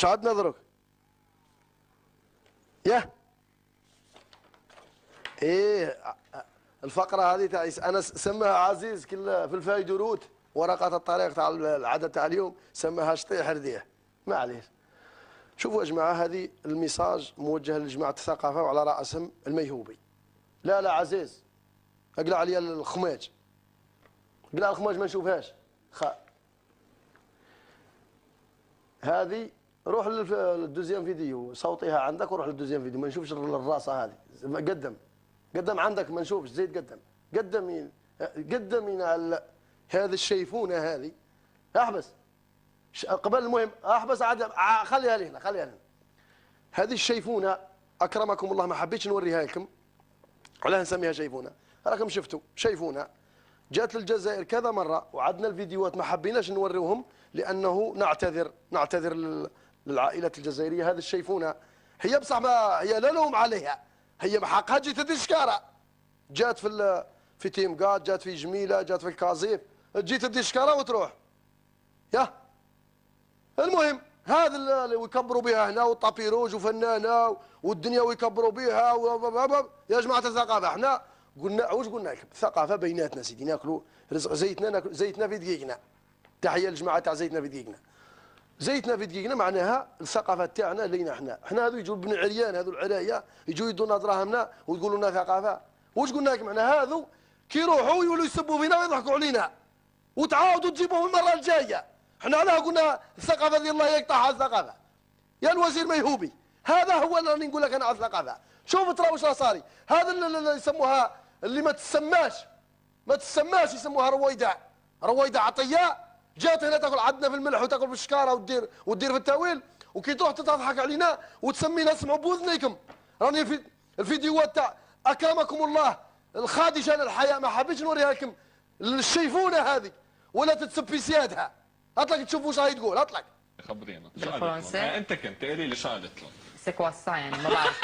وش عاد نظرك؟ يا ايه الفقره هذه تاع انا سماها عزيز كل في الفايدروت ورقات الطريق تاع العدد تاع اليوم سماها شطيح رديه. معليش. شوفوا يا جماعه هذه الميساج موجه لجماعه الثقافه وعلى راسهم الميهوبي. لا عزيز اقلع عليا الخماج. اقلع الخماج ما نشوفهاش. هذه روح للدوزيام فيديو صوتيها عندك وروح للدوزيام فيديو ما نشوفش الراسه هذه. قدم عندك ما نشوفش زيد قدم على هذا الشيفونه هذه. احبس قبل المهم احبس عاد خليها لهنا. هذه الشيفونه اكرمكم الله ما حبيتش نوريها لكم. علاه نسميها شيفونه؟ راكم شفتوا شيفونه جات للجزائر كذا مره وعدنا الفيديوهات ما حبيناش نوريوهم لانه نعتذر للعائلات الجزائريه. هذه الشيفونه هي بصح ما هي لا لوم عليها، هي بحقها جات الدشكاره. جات في تيمقات، جات في جميله، جات في الكازيف، تجي تدي الشكاره وتروح. المهم هذا اللي يكبروا بها هنا والطابيروج وفنانه والدنيا ويكبروا بها يا جماعه الثقافه احنا قلنا واش قلنا لكم؟ الثقافه بيناتنا سيدي ناكلوا رزق زيتنا ناكل زيتنا في دقيقنا. تحيه للجماعه تاع زيتنا في دقيقنا. زيتنا في دقيقنا معناها الثقافه تاعنا لينا احنا هذو يجوا بن عريان هذو العرايه يجوا يدونا دراهمنا وتقولوا لنا ثقافه. واش قلنا لكم؟ معناها هذو كي يروحوا يولوا يسبوا فينا ويضحكوا علينا وتعاودوا تجيبوهم المره الجايه. احنا علاه قلنا الثقافه ديال الله يقطعها الثقافه. يا الوزير ميهوبي هذا هو اللي راني نقول لك انا على الثقافه. شوف ترى واش راه صاري. هذا اللي يسموها اللي ما تسماش يسموها رويده عطيه. جات هنا تاكل عندنا في الملح وتاكل في الشكاره وتدير في التاويل وكي تروح تضحك علينا وتسمينا اسمعوا بوذنيكم. راني في الفيديوهات تاع اكرمكم الله الخادشه للحياه ما حبيتش نوريها لكم. الشيفونه هذه ولا تتسب في سيادها. اطلق تشوف واش راهي تقول. اطلق خبرينا بالفرنسي. انت كنت قولي لي شو قالت له؟ سي كوا سا يعني ما بعرف.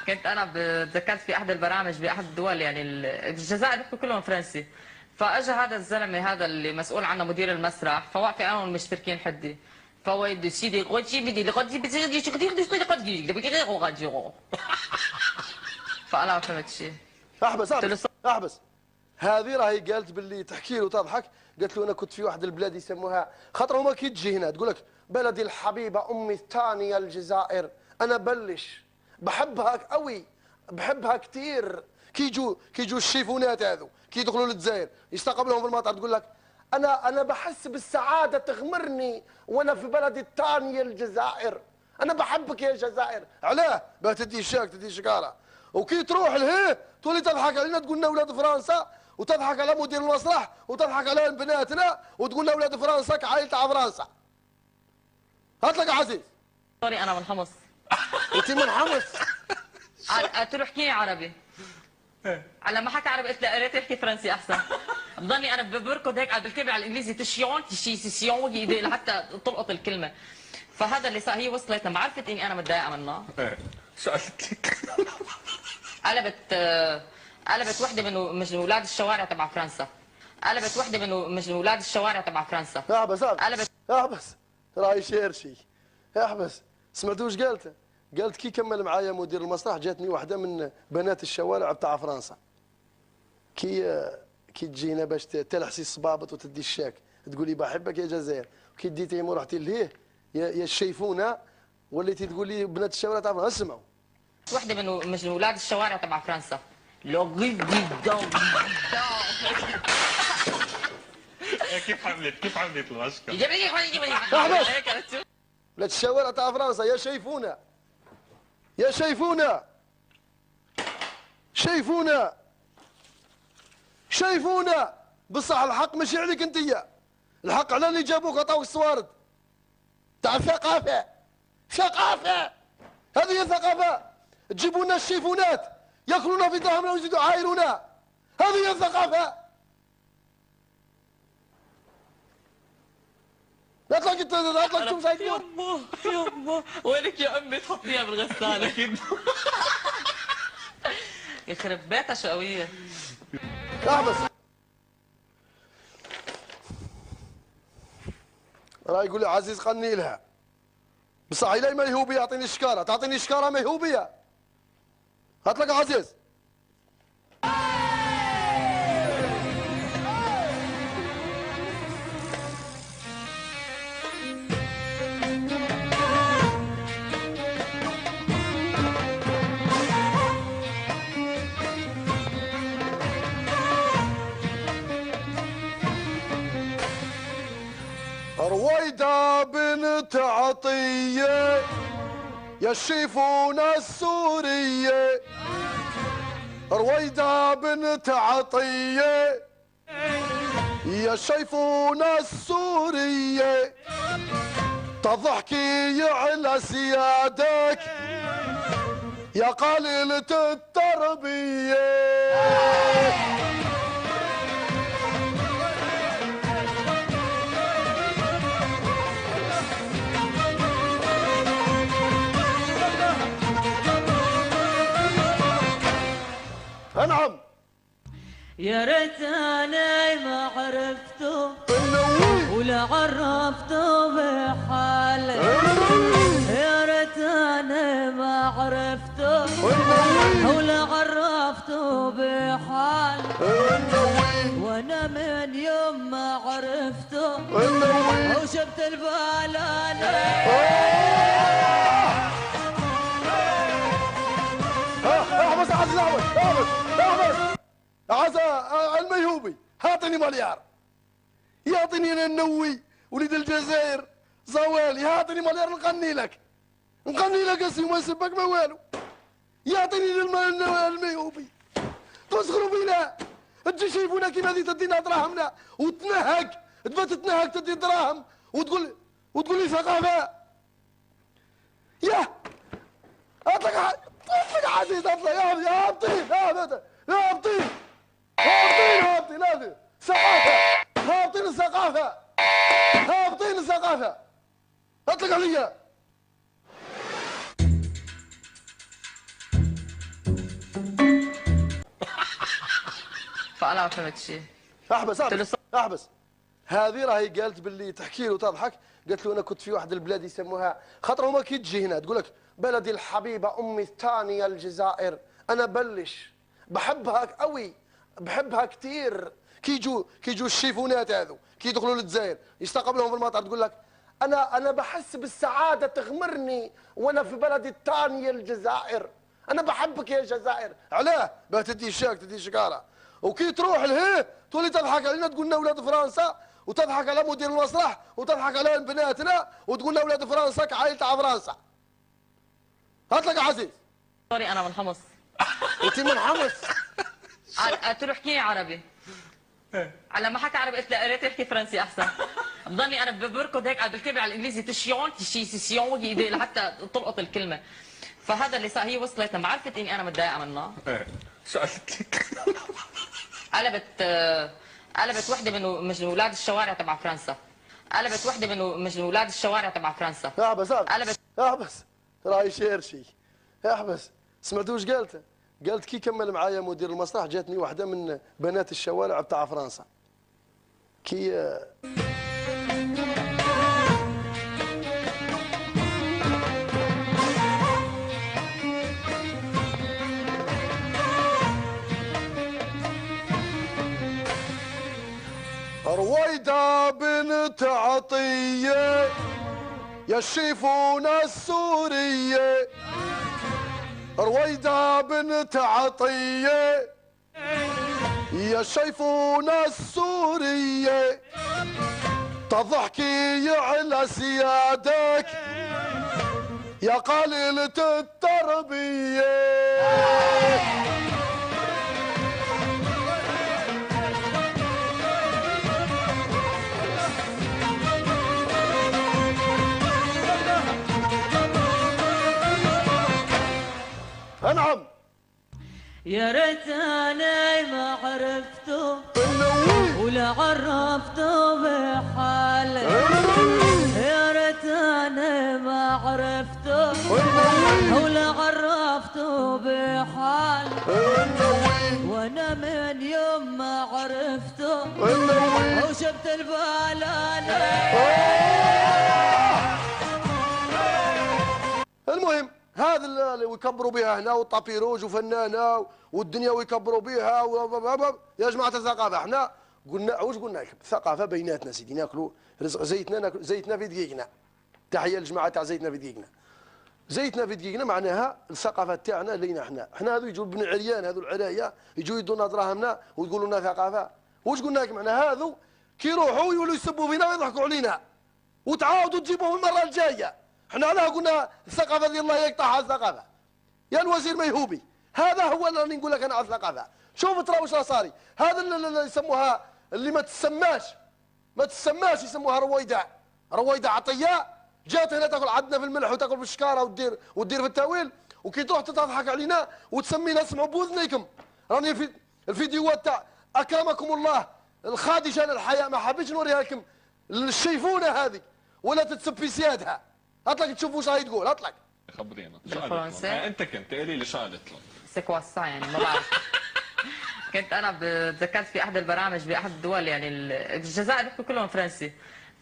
كنت انا تذكرت في احد البرامج باحد الدول يعني الجزائر بيحكوا كلهم فرنسي. فاجى هذا الزلمه هذا اللي مسؤول عنه مدير المسرح فواقفين انا والمشتركين حدي. فهو يدي سيدي غوتشي بدي غوتشي فانا ما فهمت شيء. احبس هذه راهي قالت باللي تحكي له وتضحك. قالت له انا كنت في واحد البلاد يسموها خاطر هما كي تجي هنا تقول لك بلدي الحبيبه امي الثانيه الجزائر. انا بلش بحبها قوي بحبها كثير. كي يجوا الشيفونات هذو كي يدخلوا للجزائر يستقبلهم في المطار تقول لك انا بحس بالسعاده تغمرني وانا في بلدي الثانيه الجزائر. انا بحبك يا جزائر. علاه؟ باه تدي الشاك تدي الشكاره. وكي تروح لهيه تولي تضحك علينا تقول لنا اولاد فرنسا وتضحك على مدير المسرح وتضحك على بناتنا وتقول لنا اولاد فرنسا كعائله تاع فرنسا. هات لك عزيز. سوري انا من حمص. انت من حمص؟ قلت له احكي عربي. على ما حكى عربي قلت له قريت احكي فرنسي احسن. بضلني انا بركض هيك بالكلمه على الانجليزي تشيون تشيسيون لحتى تلقط الكلمه. فهذا اللي صار. هي وصلت لما عرفت اني انا متضايقه منها. شو قالت لك؟ قلبت وحده من اولاد الشوارع تبع فرنسا. قلبت وحده من اولاد الشوارع تبع فرنسا. احبس راهي شيرشي. احبس سمعتوا واش قالت؟ قالت كي كمل معايا مدير المسرح جاتني واحده من بنات الشوارع بتاع فرنسا. كي تجينا باش تلحسي الصبابط وتدي الشاك تقولي بحبك يا جزائر. كي ديتي ورحتي لهيه يا الشيفونه وليتي تقولي بنات الشوارع تاع فرنسا. اسمعوا وحده من اولاد الشوارع تبع فرنسا. كيف عملت المشكل؟ ولاد الشوارع تاع فرنسا يا شيفونه يا شيفونه بصح الحق ماشي عليك انتيا. الحق على اللي جابوك عطاوك الصوارد تاع الثقافه. هذه هي الثقافه. تجيبوا لنا الشيفونات ياكلونا في دراهمنا ويزيدوا يعايرونا. هذه هي الثقافه. اطلق شو سايقين. يما وينك يا امي تحطيها بالغساله. يخرب بيتها شو قويه. احبس راه يقول لي عزيز غني لها. بصح إلا ميهوبية أعطيني شكارة، تعطيني شكارة ميهوبية. هات لك عزيز. رويدة بنت عطية يا الشيفونة السورية، رويدة بنت عطية يا الشيفونة السورية، تضحكي على سيادك يا قليلة التربية. انعم. يا ريتني ما عرفته ولا عرفته بحاله، يا ريتني ما عرفته ولا عرفته بحاله، وانا من يوم ما عرفته وشفت البلالة. احبس عزيز، احبس عزا الميهوبي، هاتني مليار، يعطيني انا النووي وليد الجزائر زوالي، هاتني مليار نغني لك اسي وما يسبك ما والو، يعطيني الميهوبي. تسخروا بينا، تجي شايفونا كيما هذه تدينا دراهمنا وتنهك، تبات تنهك تدي دراهم وتقول لي ثقافه. ياه اطلق عزيز، اطلق يا ابطين، يا ابطين هذه ثقافه، هابطين الثقافه، هابطين الثقافه، اطلق عليا. فانا ما فهمت شيء. احبس. هذه راهي قالت باللي تحكي له تضحك، قالت له انا كنت في واحد البلاد يسموها، خاطر هما كي تجي هنا تقول لك بلدي الحبيبه امي الثانيه الجزائر، انا بلش بحبها قوي، بحبها كثير. كي يجوا الشيفونات هذو كي يدخلوا للجزائر يستقبلهم في المطار، تقول لك انا بحس بالسعاده تغمرني وانا في بلدي الثانيه الجزائر، انا بحبك يا جزائر. علاه؟ باه تدي الشاك تدي شكاره، وكي تروح لهيه تولي تضحك علينا، تقول لنا اولاد فرنسا، وتضحك على مدير المسرح، وتضحك على بناتنا، وتقول لنا اولاد فرنسا كعائله تاع فرنسا. هات لك عزيز. سوري انا من حمص. انت من حمص؟ قلت له احكي لي عربي. على ما حكى عربي قلت له قريت احكي فرنسي احسن. بضلني انا بركض هيك بالكلمه على الانجليزي تشيون لحتى تلقط الكلمه. فهذا اللي صار، هي وصلت لما عرفت اني انا متضايقه منها. شو قالت لك؟ قلبت وحده من اولاد الشوارع تبع فرنسا. قلبت وحده من اولاد الشوارع تبع فرنسا. احبس راهي شيرشي. احبس. سمعتوا وش قالت؟ قالت كي كمل معايا مدير المسرح جاتني واحده من بنات الشوارع بتاع فرنسا. كي رويدة بنت عطية يا الشيفونة السورية، رويدة بنت عطية يا الشيفونة السورية، تضحكي على سيادك يا قليلة التربية. انعم. يا ريتني ما عرفته ولا عرفته بحاله، يا ريتني ما عرفته ولا عرفته بحاله، وانا من يوم ما عرفته وشفت البلالة. هذا اللي ويكبروا بها هنا والطابيروج وفنانه والدنيا ويكبروا بها يا جماعه الثقافه احنا قلنا واش قلنا لكم الثقافه بيناتنا سيدي ناكلوا رزق زيتنا ناكل زيتنا في دقيقنا. تحيه للجماعه تاع زيتنا في دقيقنا. زيتنا في دقيقنا معناها الثقافه تاعنا لينا احنا هذو يجوا بن عريان هذو العرايه يجوا يدونا دراهمنا ويقولوا لنا ثقافه. واش قلنا لكم احنا هذو كي يروحوا يولوا يسبوا فينا ويضحكوا علينا وتعاودوا تجيبوهم المره الجايه. احنا علاه قلنا الثقافه ديال الله يقطعها الثقافه. يا الوزير ميهوبي هذا هو اللي راني نقول لك انا على الثقافه. شوف ترى واش راه صاري هذا اللي يسموها اللي ما تسماش يسموها رويده عطيه جات هنا تاكل عندنا في الملح وتاكل في الشكاره وتدير في التاويل وكي تروح تضحك علينا وتسمينا اسمعوا بوذنيكم. راني في الفيديوهات تاع اكرمكم الله الخادشه الحياه ما حبيتش نوريها لكم الشيفونه هذه ولا تتسب في سيادها. اطلق تشوف واش راهي تقول اطلق. خبرينا بالفرنسي انت كنت قولي لي شو قالت لهم؟ سي كوا سا يعني ما بعرف. كنت انا تذكرت في احد البرامج باحد الدول يعني الجزائر بيحكوا كلهم فرنسي.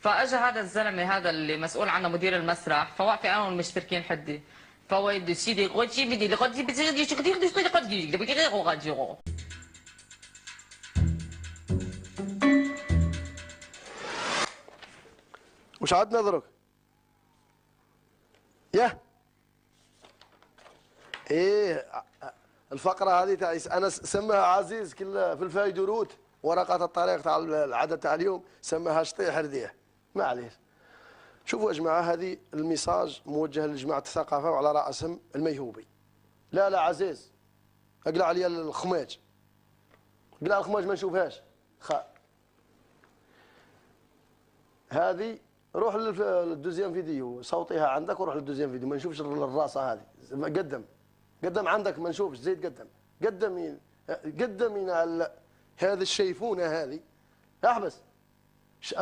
فاجى هذا الزلمه هذا اللي مسؤول عنه مدير المسرح فواقفين انا والمشتركين حدي فهو يدي سيدي غوتي بدي غوتي بدي وش عاد نظرك؟ ياه ايه الفقره هذه تاع انا سماها عزيز كل في الفايدروت ورقات الطريق تاع العدد تاع اليوم سماها شطيح رديه معليش. شوفوا يا جماعه هذه الميساج موجه لجماعه الثقافه وعلى راسهم الميهوبي. لا عزيز اقلع عليا الخماج اقلع الخماج ما نشوفهاش هذه روح للدوزيام فيديو صوتيها عندك وروح للدوزيام فيديو ما نشوفش الراسه هذه. قدم عندك ما نشوفش زيد قدمين على هذه الشيفونه هذه. احبس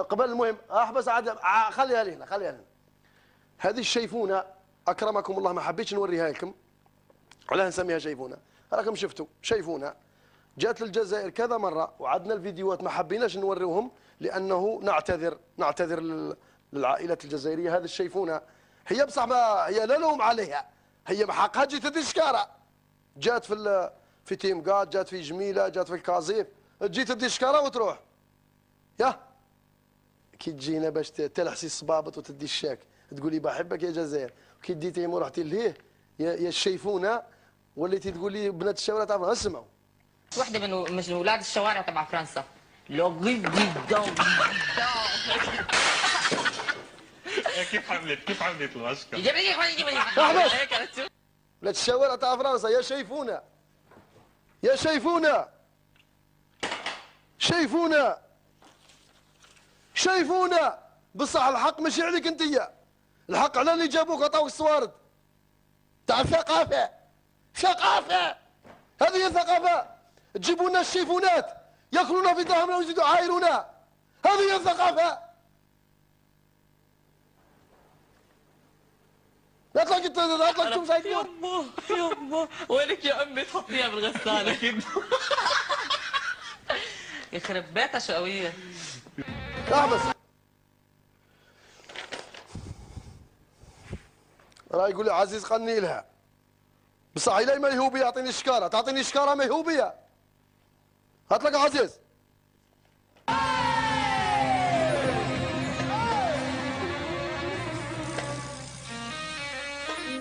قبل المهم احبس عاد خليها لي هنا هذه الشيفونه اكرمكم الله ما حبيتش نوريها لكم. علاه نسميها شيفونه؟ راكم شفتوا شيفونه جات للجزائر كذا مره وعدنا الفيديوهات ما حبيناش نوريوهم لانه نعتذر للعائله الجزائريه. هذه الشيفونه هي بصح ما هي لا لوم عليها هي بحقها جات الدشكاره جات في تيمقات جات في جميله جات في الكازيف تجي الدشكاره وتروح. يا كي تجينا باش تلحسي الصبابط وتدي الشاك تقولي بحبك يا جزائر كي ديتي ورحتي لهيه يا الشيفونه وليتي تقولي بنات الشوارع تعرف اسمعوا. واحده من اولاد الشوارع تبع فرنسا لو كيف عملت المشكل؟ ولاد الشوارع تاع فرنسا يا شيفونا بصح الحق ماشي عليك انتيا الحق على اللي جابوك عطاوك الصوارد تاع ثقافه هذه هي الثقافه. تجيبوا لنا الشيفونات ياكلونا في دراهمنا ويزيدوا عايرونا هذه هي الثقافه. اطلق شوف زي يما وينك يا امي تحطيها بالغساله يخرب بيتها شقويه. احبس راه يقول لي عزيز قني لها بصح إلي ميهوبيه يعطيني الشكاره تعطيني شكاره ميهوبيه. هات لك عزيز